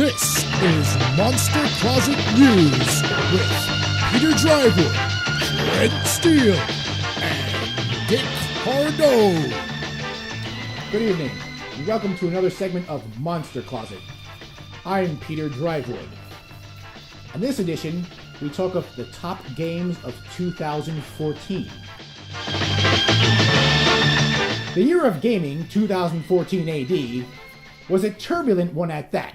This is Monster Closet News with Peter Driver, Trent Steele, and Dick Pardo. Good evening, and welcome to another segment of Monster Closet. I'm Peter Drivewood. On this edition, we talk of the top games of 2014. The year of gaming, 2014 AD, was a turbulent one at that.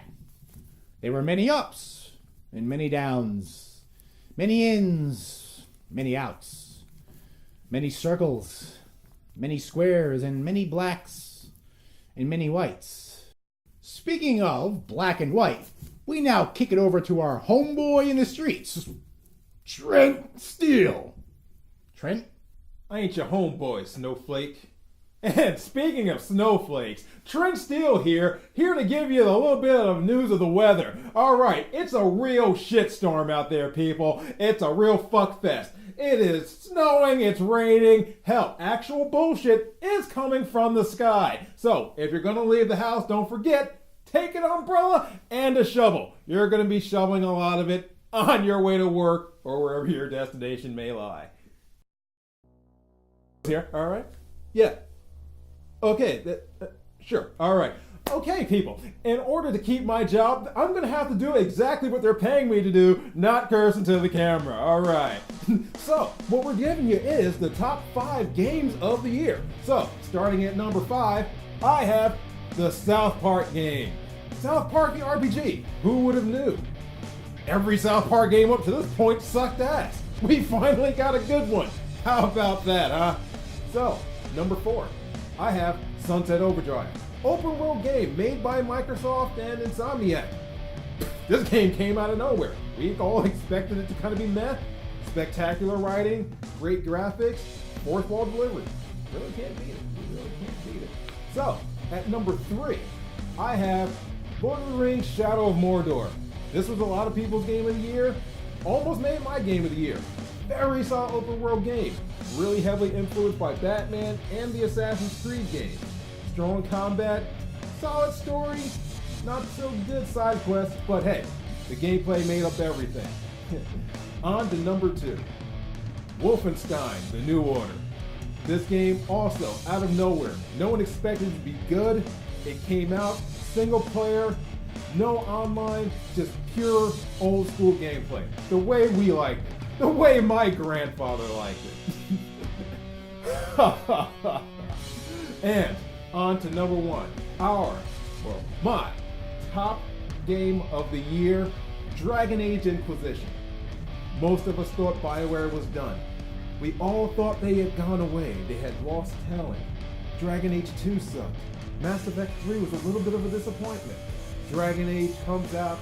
There were many ups and many downs, many ins, many outs, many circles, many squares, and many blacks and many whites. Speaking of black and white, we now kick it over to our homeboy in the streets, Trent Steele. Trent? I ain't your homeboy, Snowflake. And speaking of snowflakes, Trent Steele here to give you a little bit of news of the weather. Alright, it's a real shitstorm out there, people. It's a real fuck fest. It is snowing, it's raining. Hell, actual bullshit is coming from the sky. So, if you're gonna leave the house, don't forget, take an umbrella and a shovel. You're gonna be shoveling a lot of it on your way to work or wherever your destination may lie. Here, alright? Yeah. Okay, sure, alright. Okay, people, in order to keep my job, I'm gonna have to do exactly what they're paying me to do, not curse into the camera, alright. So, what we're giving you is the top 5 games of the year. So, starting at number 5, I have the South Park game. South Park the RPG, who would have knew? Every South Park game up to this point sucked ass. We finally got a good one. How about that, huh? So, number 4, I have Sunset Overdrive. Open world game made by Microsoft and Insomniac. This game came out of nowhere. We all expected it to kind of be meh. Spectacular writing, great graphics, fourth wall delivery. Really can't beat it. Really can't beat it. So, at number 3, I have Lord of the Rings Shadow of Mordor. This was a lot of people's game of the year. Almost made my game of the year. Very solid open world game. Really heavily influenced by Batman and the Assassin's Creed game. Strong combat, solid story, not so good side quests, but hey, the gameplay made up everything. On to number 2. Wolfenstein, The New Order. This game also, out of nowhere. No one expected it to be good. It came out, single player, no online, just pure old school gameplay. The way we liked it. The way my grandfather liked it. And on to number 1. My top game of the year, Dragon Age Inquisition. Most of us thought BioWare was done. We all thought they had gone away. They had lost talent. Dragon Age 2 sucked. Mass Effect 3 was a little bit of a disappointment. Dragon Age comes out.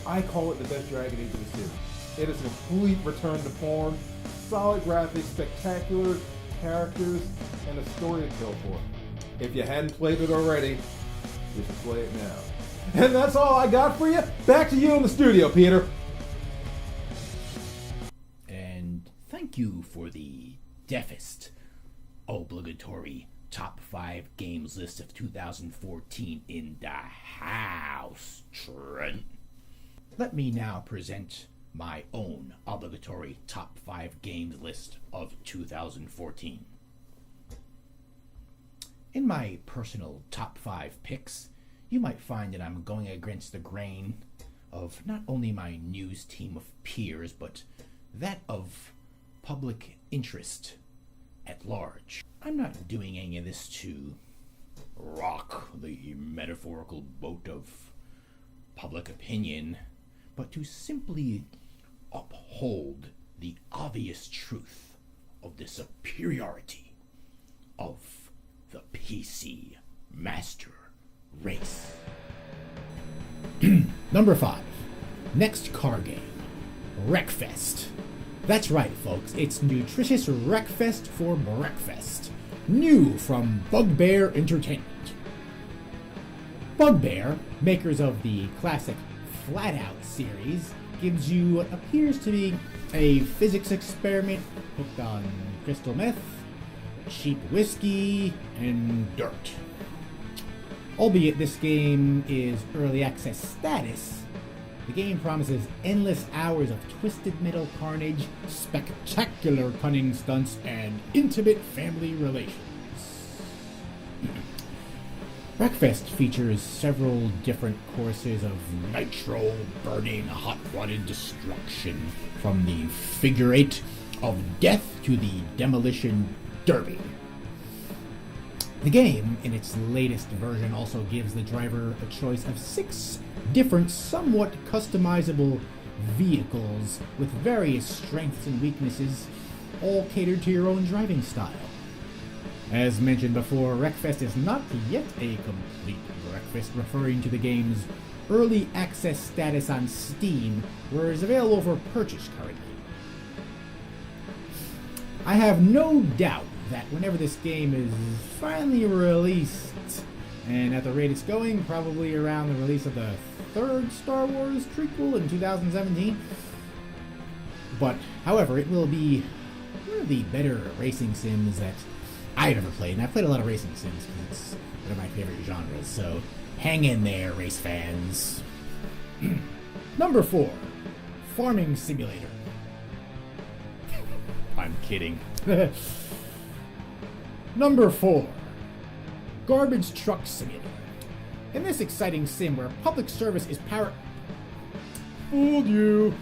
I call it the best Dragon Age of the series. It is a complete return to form, solid graphics, spectacular characters, and a story to kill for. If you hadn't played it already, you should play it now. And that's all I got for you. Back to you in the studio, Peter. And thank you for the deafest obligatory top 5 games list of 2014 in the house, Trent. Let me now present my own obligatory top 5 games list of 2014. In my personal top 5 picks, you might find that I'm going against the grain of not only my news team of peers, but that of public interest at large. I'm not doing any of this to rock the metaphorical boat of public opinion, but to simply uphold the obvious truth of the superiority of the PC master race. Number 5. Next car game. Wreckfest. That's right, folks. It's nutritious Wreckfest for breakfast. New from Bugbear Entertainment. Bugbear, makers of the classic Flat Out series, gives you what appears to be a physics experiment hooked on crystal meth, cheap whiskey, and dirt. Albeit this game is early access status, the game promises endless hours of twisted metal carnage, spectacular cunning stunts, and intimate family relations. Wreckfest features several different courses of nitro-burning, hot-rodded destruction, from the figure eight of death to the demolition derby. The game, in its latest version, also gives the driver a choice of 6 different, somewhat customizable vehicles with various strengths and weaknesses, all catered to your own driving style. As mentioned before, Wreckfest is not yet a complete Wreckfest, referring to the game's early access status on Steam, where it is available for purchase currently. I have no doubt that whenever this game is finally released, and at the rate it's going, probably around the release of the 3rd Star Wars prequel in 2017, but however, it will be one of the better racing sims that I've ever played, and I've played a lot of racing sims because it's one of my favorite genres, so hang in there, race fans. Number 4, Farming Simulator. I'm kidding. Number 4, Garbage Truck Simulator. In this exciting sim where public service is Fooled you.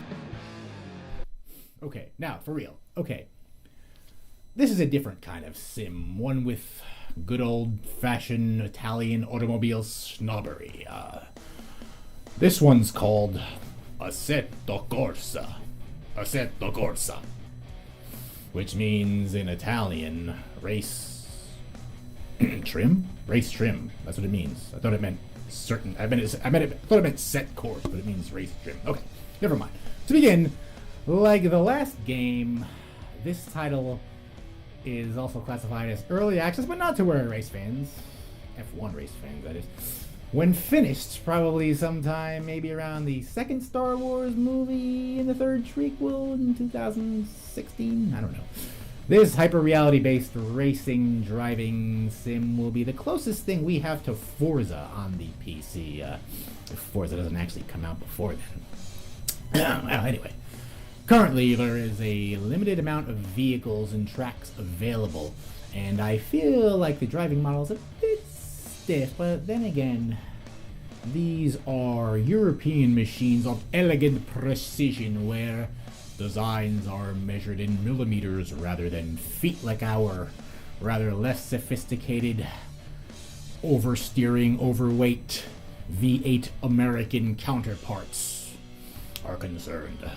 Okay, now, for real. Okay. This is a different kind of sim, one with good old-fashioned Italian automobile snobbery. This one's called Assetto Corsa. Assetto Corsa. Which means, in Italian, race trim? Race trim. That's what it means. I thought it meant certain. I thought it meant set course, but it means race trim. Okay, never mind. To begin, like the last game, this title is also classified as early access, but not to where race fans, F1 race fans, that is. When finished, probably sometime maybe around the 2nd Star Wars movie and the 3rd prequel in 2016. I don't know. This hyper-reality-based racing driving sim will be the closest thing we have to Forza on the PC, if Forza doesn't actually come out before then. Well, anyway. Currently, there is a limited amount of vehicles and tracks available, and I feel like the driving model is a bit stiff, but then again, these are European machines of elegant precision where designs are measured in millimeters rather than feet like our rather less sophisticated, oversteering, overweight V8 American counterparts are concerned.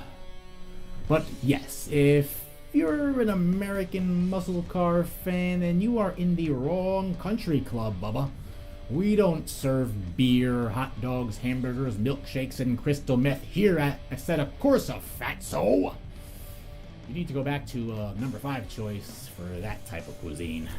But yes, if you're an American muscle car fan, then you are in the wrong country club, Bubba. We don't serve beer, hot dogs, hamburgers, milkshakes, and crystal meth here at Assetto Corsa, fatso! You need to go back to number 5 choice for that type of cuisine.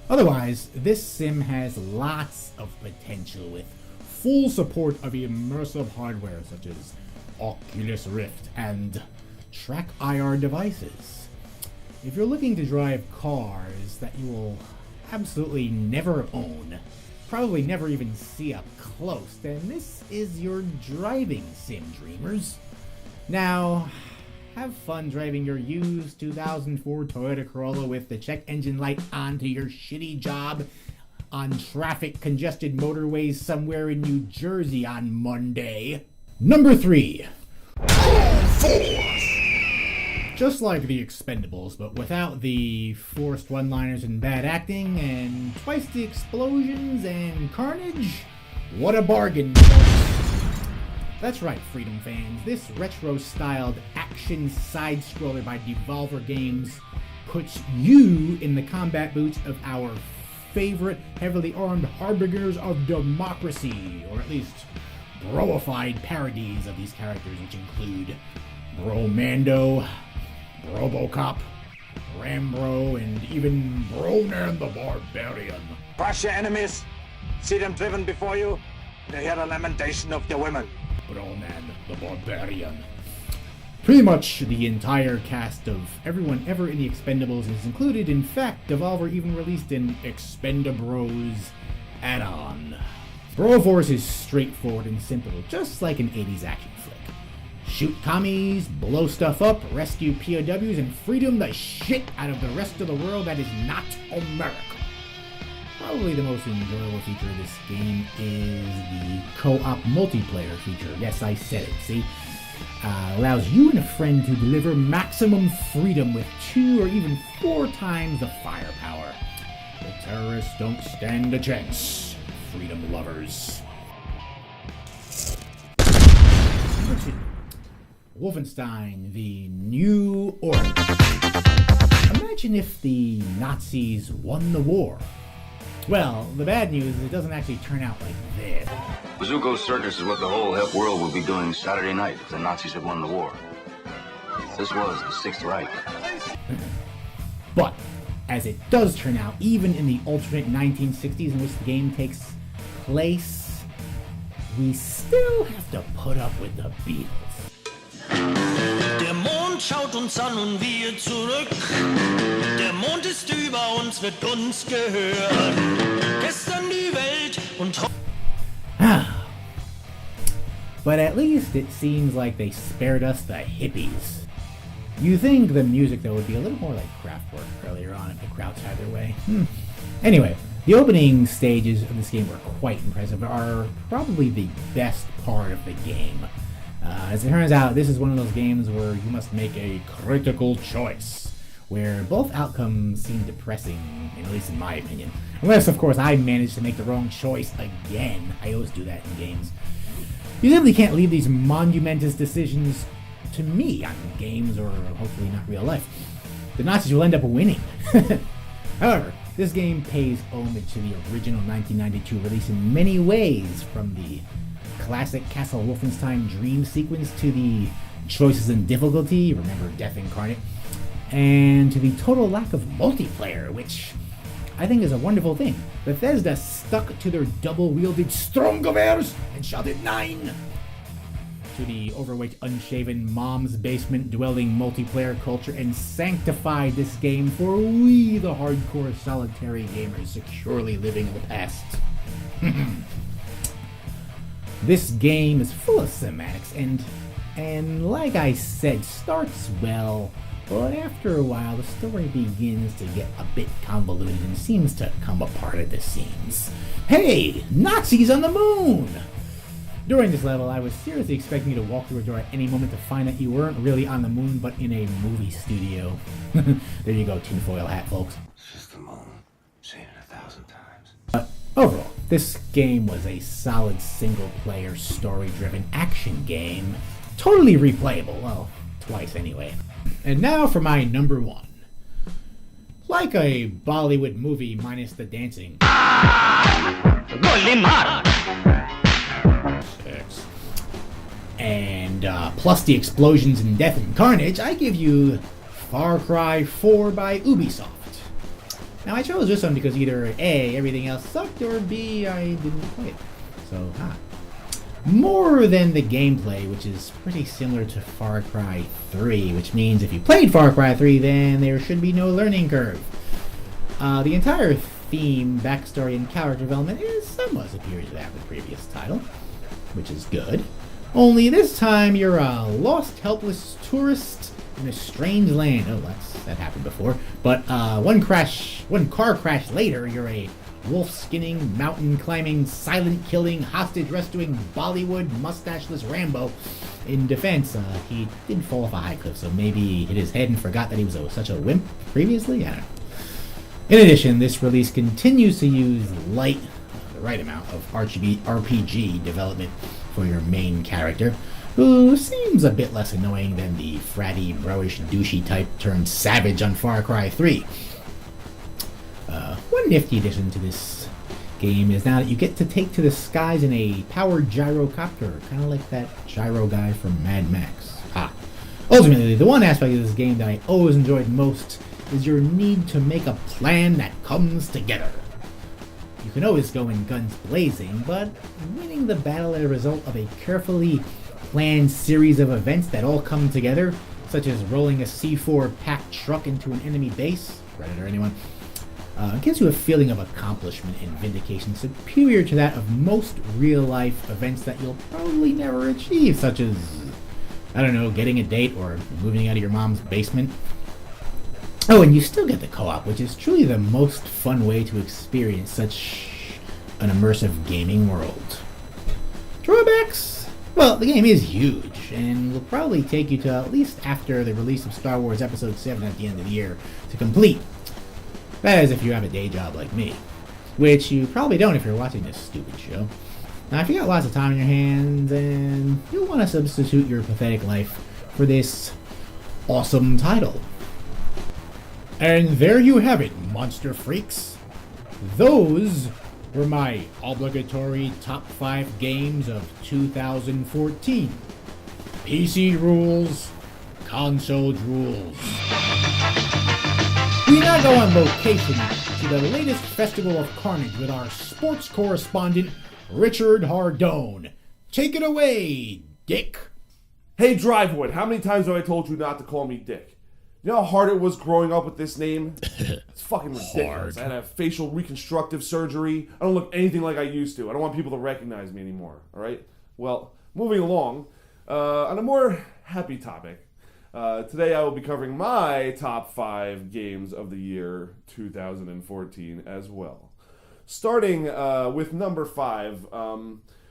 Otherwise, this sim has lots of potential with full support of immersive hardware such as Oculus Rift and Track IR devices. If you're looking to drive cars that you will absolutely never own, probably never even see up close, then this is your driving sim, dreamers. Now, have fun driving your used 2004 Toyota Corolla with the check engine light on to your shitty job on traffic congested motorways somewhere in New Jersey on Monday. Number 3. Just like the Expendables, but without the forced one-liners and bad acting, and twice the explosions and carnage, what a bargain, folks. That's right, Freedom fans. This retro-styled action side-scroller by Devolver Games puts you in the combat boots of our favorite heavily armed harbingers of democracy, or at least broified parodies of these characters, which include Bromando, RoboCop, Rambro, and even Bronan the Barbarian. Crush your enemies, see them driven before you, and hear the lamentation of the women. Bronan the Barbarian. Pretty much the entire cast of everyone ever in the Expendables is included. In fact, Devolver even released an Expendabros add-on. Broforce is straightforward and simple, just like an 80s action flick. Shoot commies, blow stuff up, rescue POWs, and freedom the shit out of the rest of the world that is not America. Probably the most enjoyable feature of this game is the co-op multiplayer feature. Yes, I said it, see? Allows you and a friend to deliver maximum freedom with 2 or even 4 times the firepower. The terrorists don't stand a chance, freedom lovers. Number 2. Wolfenstein, the New Order. Imagine if the Nazis won the war. Well, the bad news is it doesn't actually turn out like this. Bazooko Circus is what the whole hep world would be doing Saturday night if the Nazis had won the war. This was the Sixth Reich. But, as it does turn out, even in the alternate 1960s in which the game takes place, we still have to put up with the Beatles. Der Mond schaut uns an und wir zurück. Der Mond ist über uns, wird uns gehören. Gestern die Welt und But at least it seems like they spared us the hippies. You think the music, though, would be a little more like Kraftwerk earlier on if the Krauts had their way. Anyway, the opening stages of this game were quite impressive, are probably the best part of the game. As it turns out, this is one of those games where you must make a critical choice, where both outcomes seem depressing, at least in my opinion. Unless, of course, I manage to make the wrong choice again. I always do that in games. You simply can't leave these monumentous decisions to me on games, or hopefully not real life. The Nazis will end up winning. However, this game pays homage to the original 1992 release in many ways, from the classic Castle Wolfenstein dream sequence to the choices in difficulty, remember Death Incarnate, and to the total lack of multiplayer, which I think is a wonderful thing. Bethesda stuck to their double-wielded Stromgewehren and shouted 9! To the overweight, unshaven, mom's basement-dwelling multiplayer culture, and sanctified this game for we, the hardcore solitary gamers securely living in the past. This game is full of cinematics and like I said, starts well, but after a while the story begins to get a bit convoluted and seems to come apart at the seams. Hey! Nazis on the moon! During this level, I was seriously expecting you to walk through a door at any moment to find that you weren't really on the moon, but in a movie studio. There you go, tinfoil hat, folks. It's just the moon. Seen it 1,000 times. But overall, this game was a solid single-player, story-driven action game. Totally replayable, well, twice anyway. And now for my number 1. Like a Bollywood movie minus the dancing. And plus the explosions and death and carnage, I give you Far Cry 4 by Ubisoft. Now I chose this one because either A, everything else sucked, or B, I didn't play it. So, more than the gameplay, which is pretty similar to Far Cry 3, which means if you played Far Cry 3, then there should be no learning curve. The entire theme, backstory, and character development is somewhat superior to that of the previous title, which is good. Only this time you're a lost, helpless tourist in a strange land. Oh, that happened before. But one car crash later, you're a wolf-skinning, mountain-climbing, silent-killing, hostage-rescuing, Bollywood, mustacheless Rambo. In defense, he did fall off a high cliff, so maybe he hit his head and forgot that he was such a wimp previously? I don't know. In addition, this release continues to use the right amount of RPG development for your main character, who seems a bit less annoying than the fratty, bro-ish, douchey type turned savage on Far Cry 3. One nifty addition to this game is now that you get to take to the skies in a powered gyrocopter, kind of like that gyro guy from Mad Max. Ultimately, the one aspect of this game that I always enjoyed most is your need to make a plan that comes together. You can always go in guns blazing, but winning the battle is a result of a carefully planned series of events that all come together, such as rolling a C4 packed truck into an enemy base, Reddit or anyone, gives you a feeling of accomplishment and vindication superior to that of most real-life events that you'll probably never achieve, such as, I don't know, getting a date or moving out of your mom's basement. Oh, and you still get the co-op, which is truly the most fun way to experience such an immersive gaming world. Drawbacks? Well, the game is huge, and will probably take you to at least after the release of Star Wars Episode 7 at the end of the year to complete. That is if you have a day job like me, which you probably don't if you're watching this stupid show. Now, if you got lots of time on your hands, and you'll want to substitute your pathetic life for this awesome title. And there you have it, monster freaks. Those were my obligatory top 5 games of 2014. PC rules, console rules. We now go on location to the latest Festival of Carnage with our sports correspondent, Richard Hardone. Take it away, Dick. Hey, Drivewood, how many times have I told you not to call me Dick? You know how hard it was growing up with this name? It's fucking ridiculous. I had to have facial reconstructive surgery. I don't look anything like I used to. I don't want people to recognize me anymore, alright? Well, moving along, on a more happy topic, today I will be covering my top 5 games of the year 2014 as well. Starting with number 5,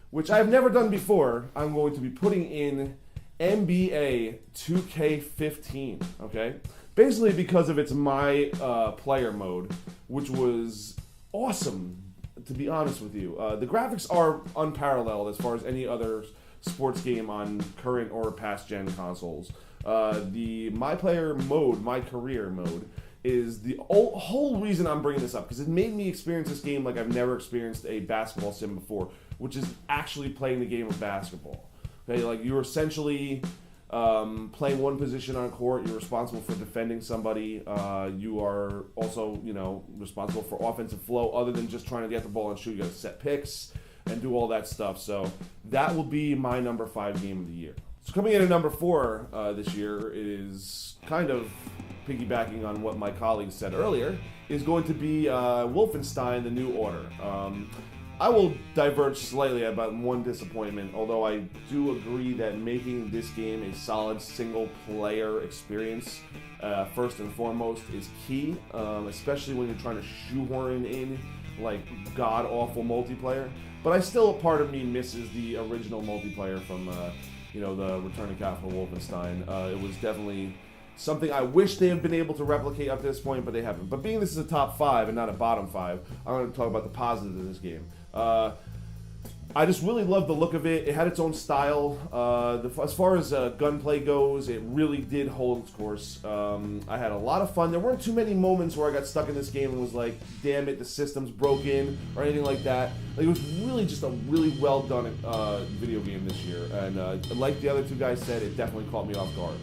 which I've never done before, I'm going to be putting in NBA 2K15, okay? Basically because of its my player mode, which was awesome, to be honest with you. The graphics are unparalleled as far as any other sports game on current or past gen consoles. The my player mode, my career mode, is the whole reason I'm bringing this up, because it made me experience this game like I've never experienced a basketball sim before, which is actually playing the game of basketball. Okay, like you're essentially playing one position on court. You're responsible for defending somebody. You are also, responsible for offensive flow. Other than just trying to get the ball and shoot, you got to set picks and do all that stuff. So that will be my number 5 game of the year. So coming in at number 4 this year is kind of piggybacking on what my colleagues said earlier. Is going to be Wolfenstein: The New Order. I will diverge slightly about one disappointment, although I do agree that making this game a solid single-player experience, first and foremost, is key, especially when you're trying to shoehorn in, like, god-awful multiplayer. But a part of me misses the original multiplayer from, the Return to Capital Wolfenstein. It was definitely something I wish they had been able to replicate up to this point, but they haven't. But being this is a top 5 and not a bottom 5, I'm going to talk about the positives of this game. I just really loved the look of it. It had its own style. As far as gunplay goes, it really did hold its course. I had a lot of fun. There weren't too many moments where I got stuck in this game and was like, damn it, the system's broken, or anything like that. Like, it was really just a really well done video game this year. And like the other two guys said, it definitely caught me off guard.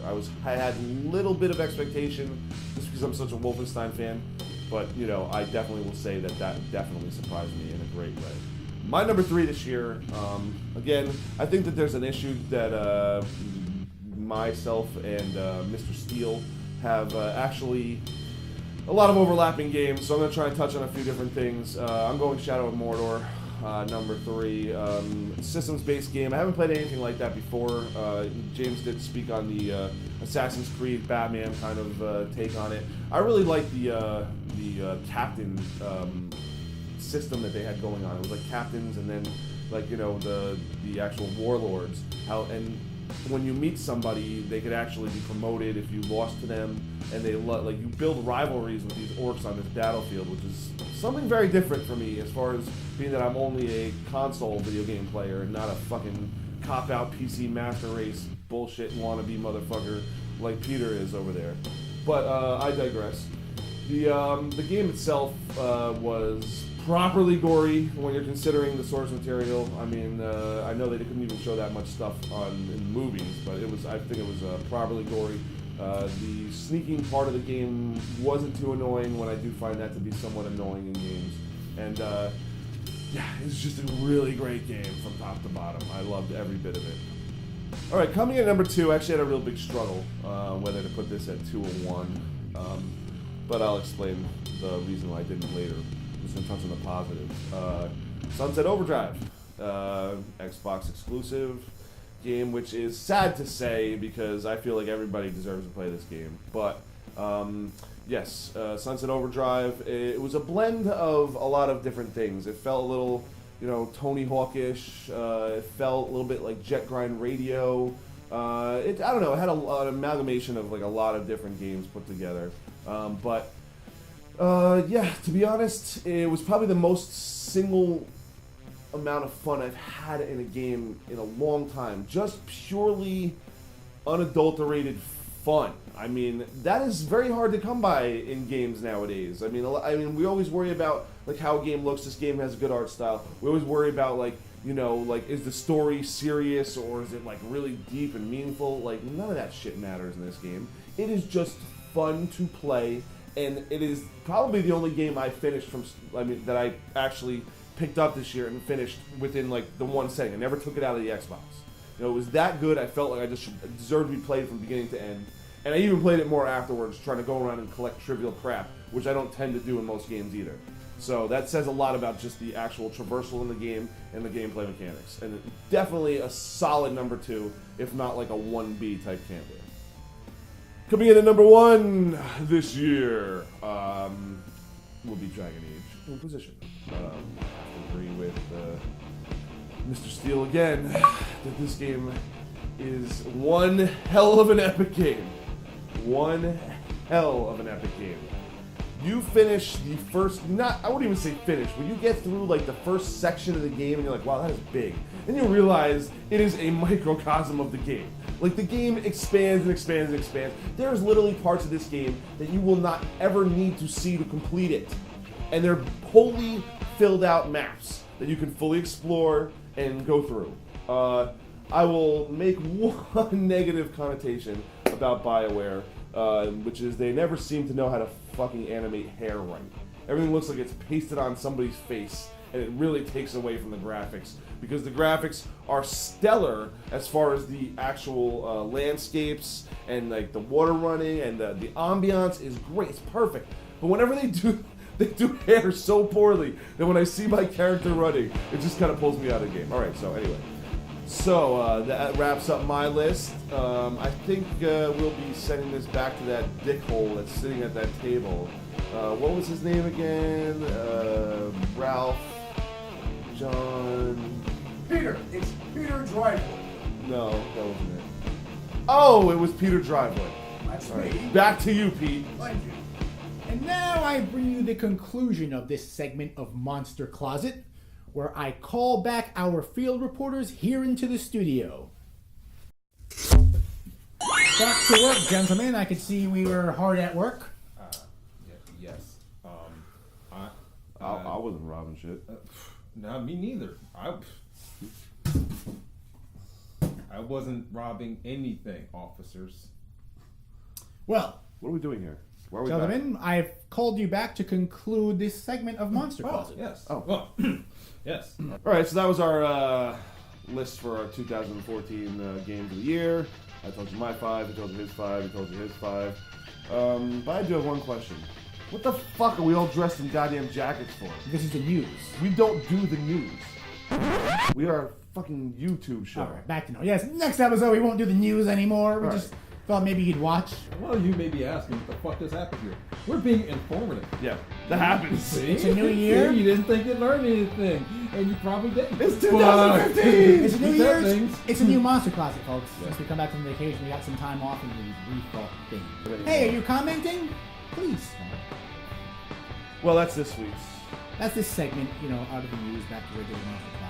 I had a little bit of expectation just because I'm such a Wolfenstein fan. But, I definitely will say that definitely surprised me in a great way. My number 3 this year, again, I think that there's an issue that myself and Mr. Steele have actually a lot of overlapping games, so I'm going to try and touch on a few different things. I'm going Shadow of Mordor, number 3. Systems-based game. I haven't played anything like that before. James did speak on the Assassin's Creed Batman kind of take on it. I really like the captain system that they had going on. It was like captains and then the actual warlords. And when you meet somebody, they could actually be promoted if you lost to them, and they you build rivalries with these orcs on this battlefield, which is something very different for me as far as being that I'm only a console video game player and not a fucking cop-out PC master race bullshit wannabe motherfucker like Peter is over there. But I digress. The game itself was properly gory when you're considering the source material. I mean, I know they couldn't even show that much stuff in movies, but I think it was properly gory. The sneaking part of the game wasn't too annoying when I do find that to be somewhat annoying in games. And it's just a really great game from top to bottom. I loved every bit of it. All right, coming in at number 2, I actually had a real big struggle whether to put this at 2 or 1. But I'll explain the reason why I didn't later. I'm just going to touch on the positives. Sunset Overdrive, Xbox exclusive game, which is sad to say because I feel like everybody deserves to play this game. But yes, Sunset Overdrive, it was a blend of a lot of different things. It felt a little, Tony Hawkish. It felt a little bit like Jet Grind Radio. I don't know. It had an amalgamation of like a lot of different games put together. But yeah, to be honest, it was probably the most single amount of fun I've had in a game in a long time. Just purely unadulterated fun. I mean, that is very hard to come by in games nowadays. I mean, we always worry about like how a game looks. This game has a good art style. We always worry about like, is the story serious or is it like really deep and meaningful? Like, none of that shit matters in this game. It is just fun to play, and it is probably the only game I finished that I actually picked up this year and finished within like the one setting. I never took it out of the Xbox. It was that good. I felt like I just deserved to be played from beginning to end. And I even played it more afterwards, trying to go around and collect trivial crap, which I don't tend to do in most games either. So that says a lot about just the actual traversal in the game and the gameplay mechanics. And definitely a solid number 2, if not like a 1B type candidate. Coming in at number 1 this year will be Dragon Age Inquisition. I agree with Mr. Steele again that this game is one hell of an epic game. One hell of an epic game. You finish the first, I wouldn't even say finish, when you get through like the first section of the game and you're like, wow, that is big. And you realize it is a microcosm of the game. Like the game expands and expands and expands. There's literally parts of this game that you will not ever need to see to complete it. And they're wholly filled out maps that you can fully explore and go through. I will make one negative connotation about BioWare, which is they never seem to know how to fucking animate hair right. Everything looks like it's pasted on somebody's face, and it really takes away from the graphics, because the graphics are stellar as far as the actual landscapes and like the water running, and the ambiance is great. It's perfect. But whenever they do hair so poorly that when I see my character running, it just kind of pulls me out of the game. All right, so anyway. So that wraps up my list. I think we'll be sending this back to that dickhole that's sitting at that table. What was his name again? Ralph, John... Peter, it's Peter Driveway. No, that wasn't it. Oh, it was Peter Driveway. That's All right, me. back to you, Pete. Thank you. And now I bring you the conclusion of this segment of Monster Closet, where I call back our field reporters here into the studio. Back to work, gentlemen. I could see we were hard at work. Yes. I wasn't robbing shit. No, me neither. I wasn't robbing anything, officers. Well, What are we doing here? Why are we gentlemen, I've called you back to conclude this segment of Monster Closet. Yes. Oh. Well, yes. All right, so that was our list for our 2014 games of the year. I told you my 5, I told you his 5, I told you his 5. But I do have one question. What the fuck are we all dressed in goddamn jackets for? This is the news. We don't do the news. We are a fucking YouTube show. All right, back to normal. Yes, next episode we won't do the news anymore. We All just thought maybe you'd watch. Well, you may be asking what the fuck has happened here. We're being informative. Yeah, that happens. See? It's a new year. See, you didn't think you'd learn anything, and you probably didn't. It's 2015! It's a new You year. said things. It's a new Monster Closet, folks. Since we come back from vacation, we got some time off and we rethought things. Hey, are you commenting? Please. Well, that's this week's. That's this segment, out of the news, back to regular Monster Closet.